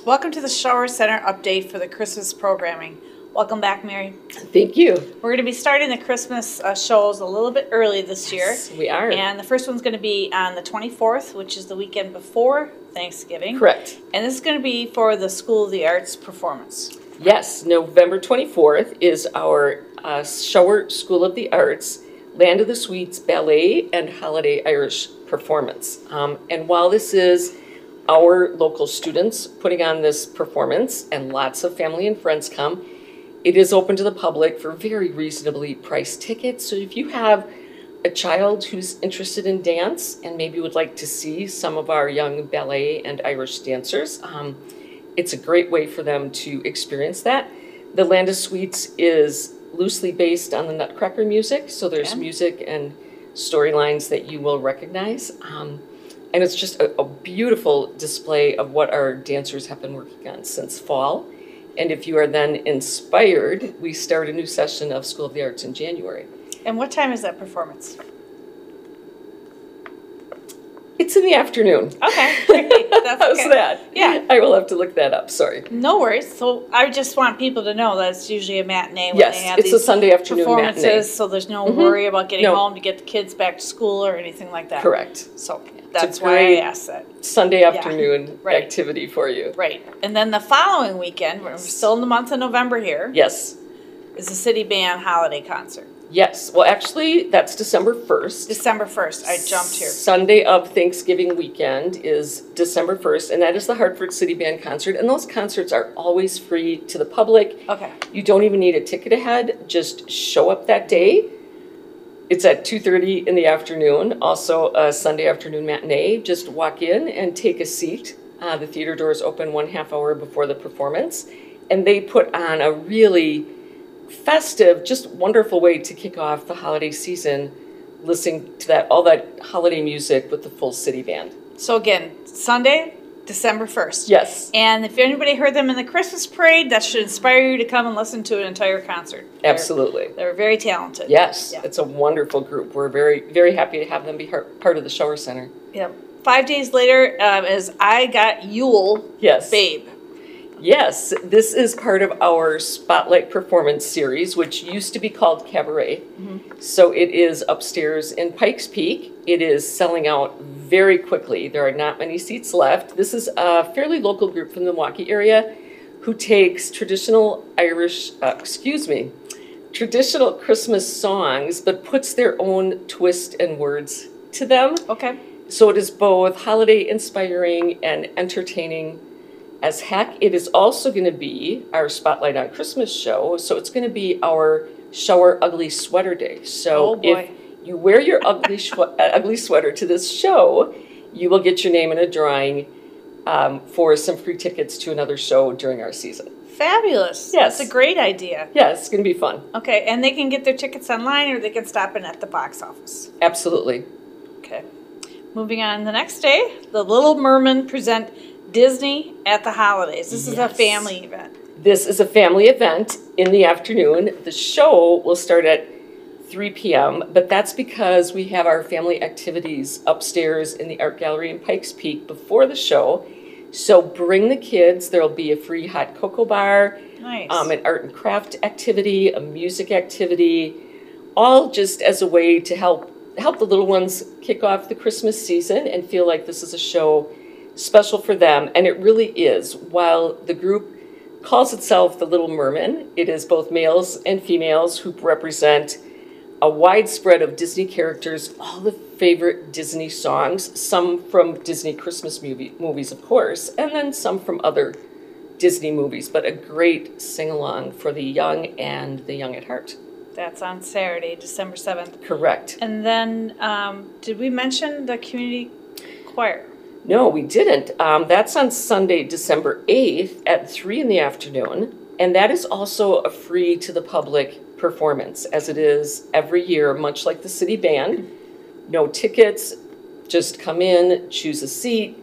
Welcome to the Schauer Center update for the Christmas programming. Welcome back, Mary. Thank you. We're going to be starting the Christmas shows a little bit early this year. Yes, we are. And the first one's going to be on the 24th, which is the weekend before Thanksgiving. Correct. And this is going to be for the School of the Arts performance. Yes, November 24th is our Schauer School of the Arts Land of the Sweets Ballet and Holiday Irish performance. And while this is our local students putting on this performance and lots of family and friends come, it is open to the public for very reasonably priced tickets. So if you have a child who's interested in dance and maybe would like to see some of our young ballet and Irish dancers, it's a great way for them to experience that. The Land of Sweets is loosely based on the Nutcracker music, so there's music and storylines that you will recognize. And it's just a beautiful display of what our dancers have been working on since fall. And if you are then inspired, we start a new session of School of the Arts in January. And what time is that performance? It's in the afternoon. Okay, great. That's How's okay. that? Yeah. I will have to look that up, sorry. No worries. So I just want people to know that it's usually a matinee when Yes, they have it's a these Sunday afternoon performances, matinee. so there's no worry about getting No. home to get the kids back to school or anything like that. Correct. So that's a why I great asked that. Sunday afternoon Right. activity for you. Right. And then the following weekend, we're still in the month of November here, Yes. is the City Band Holiday Concert. Yes. Well, actually, that's December 1st. December 1st. I jumped here. Sunday of Thanksgiving weekend is December 1st, and that is the Hartford City Band concert. And those concerts are always free to the public. Okay. You don't even need a ticket ahead. Just show up that day. It's at 2:30 in the afternoon, also a Sunday afternoon matinee. Just walk in and take a seat. The theater doors open 1/2 hour before the performance, and they put on a really festive, just wonderful way to kick off the holiday season, listening to all that holiday music with the full city band. So again, Sunday, December 1st. Yes, And if anybody heard them in the Christmas parade, that should inspire you to come and listen to an entire concert. absolutely. They're very talented. Yes, Yeah. it's a wonderful group. We're very, very happy to have them be part of the Schauer Center. Yep. 5 days later is I Got Yule, Yes. Babe. Yes, this is part of our Spotlight performance series, which used to be called Cabaret. So it is upstairs in Pikes Peak. It is selling out very quickly. There are not many seats left. This is a fairly local group from the Milwaukee area who takes traditional traditional Christmas songs, but puts their own twist and words to them. Okay. So it is both holiday inspiring and entertaining as heck. It is also going to be our Spotlight on Christmas show. So it's going to be our Schauer Ugly Sweater Day. So Oh, boy. if you wear your ugly sweater to this show, you will get your name in a drawing for some free tickets to another show during our season. Fabulous. Yes. That's a great idea. Yeah, it's going to be fun. Okay, and they can get their tickets online or they can stop in at the box office. Absolutely. Okay. Moving on, the next day, the Little Mermen present Disney at the Holidays. This is a Yes. family event. This is a family event in the afternoon. The show will start at 3 p.m., but that's because we have our family activities upstairs in the Art Gallery in Pikes Peak before the show. So bring the kids. There'll be a free hot cocoa bar, Nice. an art and craft activity, a music activity, all just as a way to help the little ones kick off the Christmas season and feel like this is a show special for them. And it really is. While the group calls itself the Little Mermen, it is both males and females who represent a widespread of Disney characters, all the favorite Disney songs, some from Disney Christmas movies, of course, and then some from other Disney movies, but a great sing-along for the young and the young at heart. That's on Saturday, December 7th. Correct. And then, did we mention the community choir? No, we didn't. That's on Sunday, December 8th at 3 in the afternoon, and that is also a free to the public performance, as it is every year, much like the city band. No tickets, just come in, choose a seat,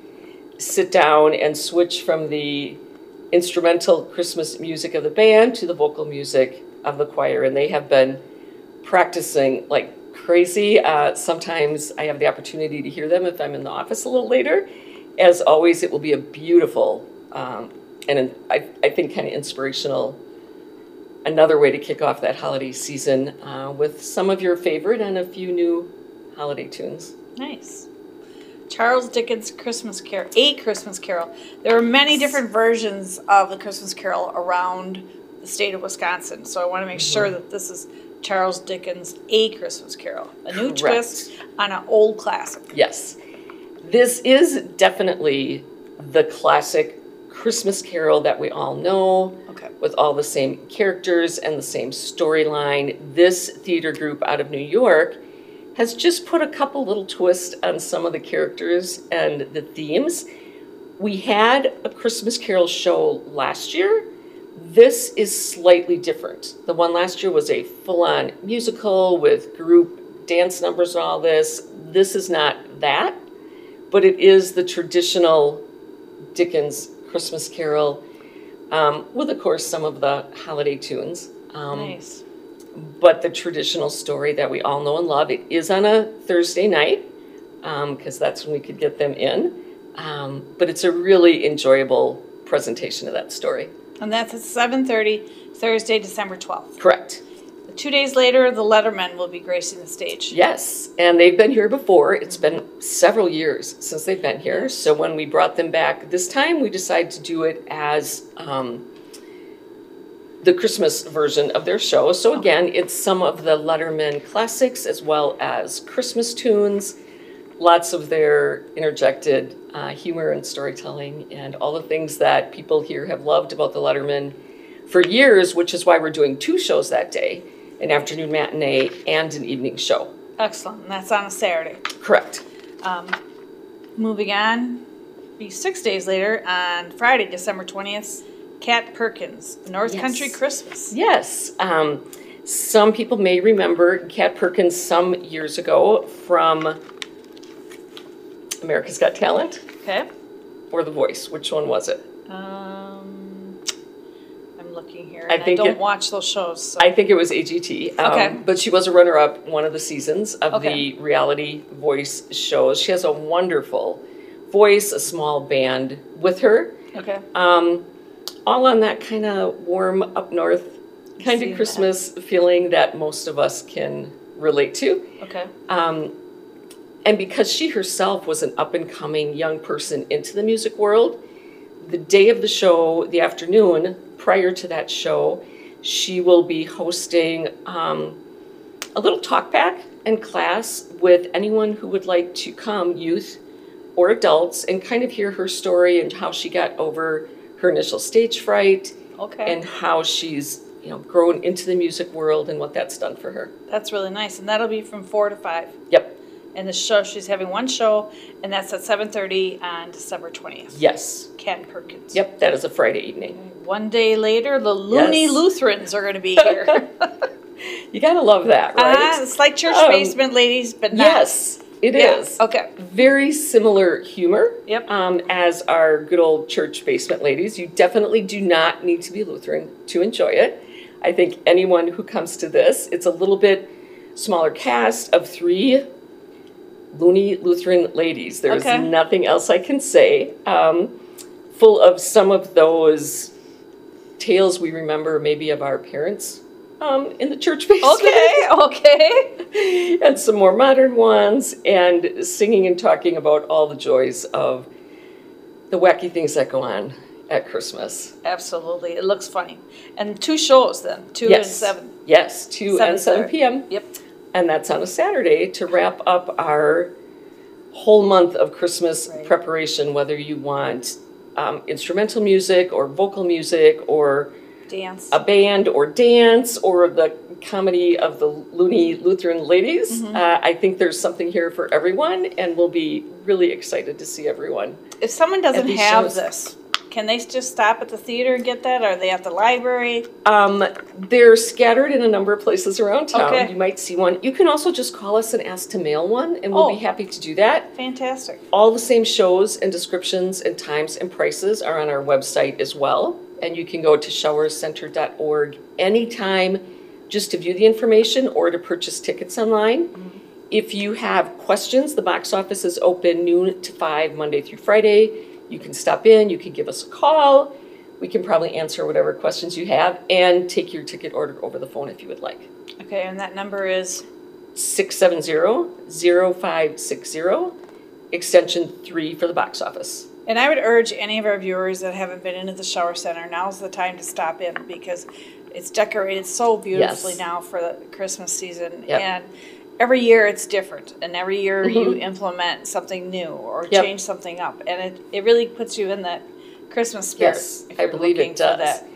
sit down, and switch from the instrumental Christmas music of the band to the vocal music of the choir. And they have been practicing like crazy. Sometimes I have the opportunity to hear them if I'm in the office a little later. As always, it will be a beautiful I think kind of inspirational. Another way to kick off that holiday season with some of your favorite and a few new holiday tunes. Nice. Charles Dickens' Christmas Carol, A Christmas Carol. There are many different versions of the Christmas Carol around the state of Wisconsin, so I want to make sure that this is Charles Dickens' A Christmas Carol, a new twist on an old classic. Yes. This is definitely the classic Christmas Carol that we all know, with all the same characters and the same storyline. This theater group out of New York has just put a couple little twists on some of the characters and the themes. We had a Christmas Carol show last year. This is slightly different. The one last year was a full-on musical with group dance numbers and all this. This is not that, but it is the traditional Dickens Christmas Carol with, of course, some of the holiday tunes. Nice. But the traditional story that we all know and love. It is on a Thursday night because that's when we could get them in. But it's a really enjoyable presentation of that story. And that's at 7:30, Thursday, December 12th. Correct. 2 days later, the Lettermen will be gracing the stage. Yes, and they've been here before. It's been several years since they've been here. So when we brought them back this time, we decided to do it as the Christmas version of their show. So again, it's some of the Letterman classics as well as Christmas tunes, lots of their interjected humor and storytelling and all the things that people here have loved about the Letterman for years, which is why we're doing 2 shows that day, an afternoon matinee and an evening show. Excellent. And that's on a Saturday. Correct. Moving on, be 6 days later on Friday, December 20th, Cat Perkins, North Country Christmas. Yes. Some people may remember Cat Perkins some years ago from America's Got Talent. Okay. Or The Voice. Which one was it? I'm looking here. I don't watch those shows. So. I think it was AGT. Okay. But she was a runner-up one of the seasons of the reality voice shows. She has a wonderful voice, a small band with her. Okay. All on that kind of warm up north kind of Christmas feeling that most of us can relate to. Okay. And because she herself was an up-and-coming young person into the music world, the day of the show, the afternoon prior to that show, she will be hosting a little talk back and class with anyone who would like to come, youth or adults, and kind of hear her story and how she got over her initial stage fright, and how she's grown into the music world and what that's done for her. That's really nice, and that'll be from 4 to 5. Yep. And the show, she's having one show, and that's at 7:30 on December 20th. Yes. Cat Perkins. Yep, that is a Friday evening. One day later, the Looney Lutherans are going to be here. You gotta love that, right? It's like church basement ladies, but not. Yes, it is. Okay. Very similar humor. Yep. As our good old church basement ladies. You definitely do not need to be Lutheran to enjoy it. I think anyone who comes to this, it's a little bit smaller cast of 3 loony Lutheran ladies. There's nothing else I can say. Full of some of those tales we remember maybe of our parents in the church basement. Okay. And some more modern ones, and singing and talking about all the joys of the wacky things that go on at Christmas. Absolutely. It looks funny. And 2 shows then, 2 and 7. Yes, 2 and 7 p.m. Yep. And that's on a Saturday to wrap up our whole month of Christmas preparation, whether you want instrumental music or vocal music or dance, a band or dance, or the comedy of the Looney Lutheran ladies. I think there's something here for everyone, and we'll be really excited to see everyone. If someone doesn't have this, can they just stop at the theater and get that? Or are they at the library? They're scattered in a number of places around town. Okay. You might see one. You can also just call us and ask to mail one, and we'll be happy to do that. Fantastic. All the same shows and descriptions and times and prices are on our website as well. And you can go to schauercenter.org anytime just to view the information or to purchase tickets online. If you have questions, the box office is open noon to 5 Monday through Friday. You can stop in, you can give us a call. We can probably answer whatever questions you have and take your ticket order over the phone if you would like. Okay, and that number is? 670-0560, extension 3 for the box office. And I would urge any of our viewers that haven't been into the Schauer Center, now's the time to stop in because it's decorated so beautifully now for the Christmas season. Yep. And every year it's different. And every year you implement something new or change something up. And it really puts you in that Christmas spirit. Yes, if I you're believe looking it for does. that.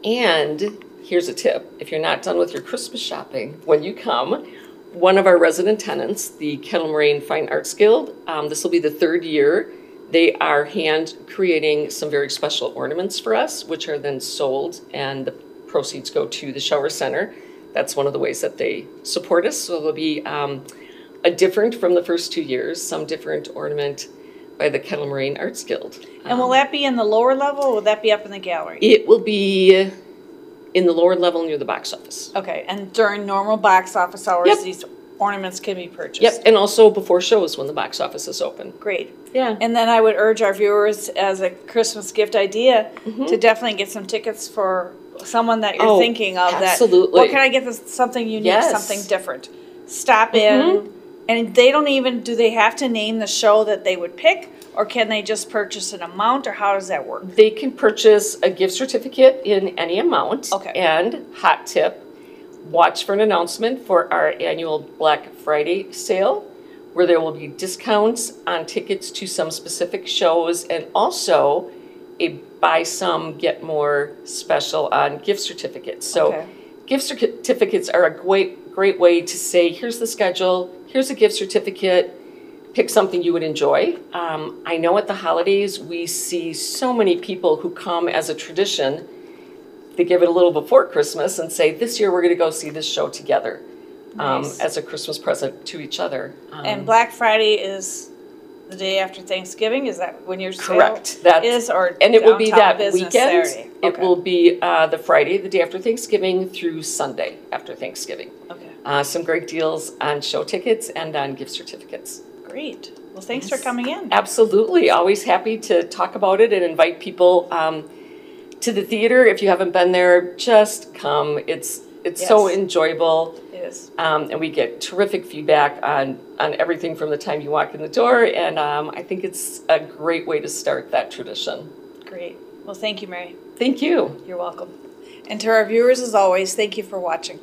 And here's a tip. If you're not done with your Christmas shopping, when you come, one of our resident tenants, the Kettle Moraine Fine Arts Guild, this will be the 3rd year. They are hand creating some very special ornaments for us, which are then sold, and the proceeds go to the Schauer Center. That's one of the ways that they support us. So there'll be a different from the first 2 years, some different ornament by the Kettle Moraine Arts Guild. And will that be in the lower level or will that be up in the gallery? It will be in the lower level near the box office. Okay, and during normal box office hours, these ornaments can be purchased? Yep, and also before shows when the box office is open. Great. Yeah. And then I would urge our viewers as a Christmas gift idea to definitely get some tickets for someone that you're thinking of. Absolutely. That, what can I get this something unique, something different? Stop in, and they don't even, do they have to name the show that they would pick? Or can they just purchase an amount, or how does that work? They can purchase a gift certificate in any amount. Okay. And hot tip, watch for an announcement for our annual Black Friday sale, where there will be discounts on tickets to some specific shows, and also a buy some, get more special on gift certificates. So gift certificates are a great way to say, here's the schedule, here's a gift certificate, pick something you would enjoy. I know at the holidays we see so many people who come as a tradition. They give it a little before Christmas and say, this year we're going to go see this show together as a Christmas present to each other. And Black Friday is the day after Thanksgiving? Is that when your sale correct. That is? Or and it will be that business weekend. Saturday? It will be the Friday, the day after Thanksgiving, through Sunday after Thanksgiving. Okay. Some great deals on show tickets and on gift certificates. Great. Well, thanks for coming in. Absolutely. Always happy to talk about it and invite people to the theater. If you haven't been there, just come. It's so enjoyable. It is. And we get terrific feedback on everything from the time you walk in the door. And I think it's a great way to start that tradition. Great. Well, thank you, Mary. Thank you. You're welcome. And to our viewers, as always, thank you for watching.